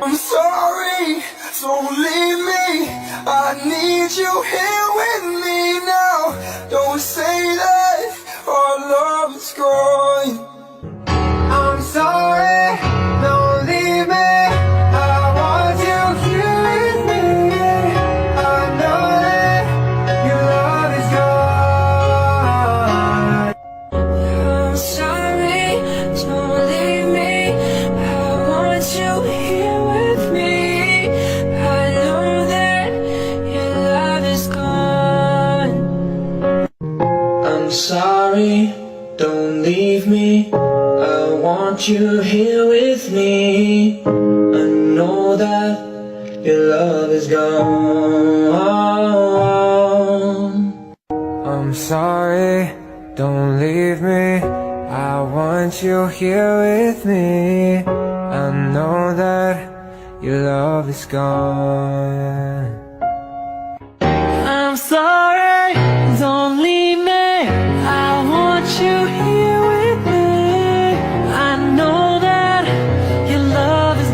I'm sorry, don't leave me. I need you here with me now. Don't say that our love is gone. I'm sorry, don't leave me. I want you here with me. I know that your love is gone. I'm sorry, don't leave me. I want you here with me. I know that your love is gone. I'm sorry, don't leave me. I want you here with me. I know that your love is gone. I'm sorry, don't leave me. I want you here with me. I know that your love is gone. I'm sorry, don't leave me. I want you here with me. I know that your love is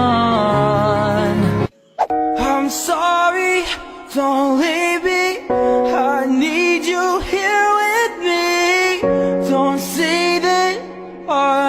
gone. I'm sorry, don't leave me. I need you here with me. Don't say that our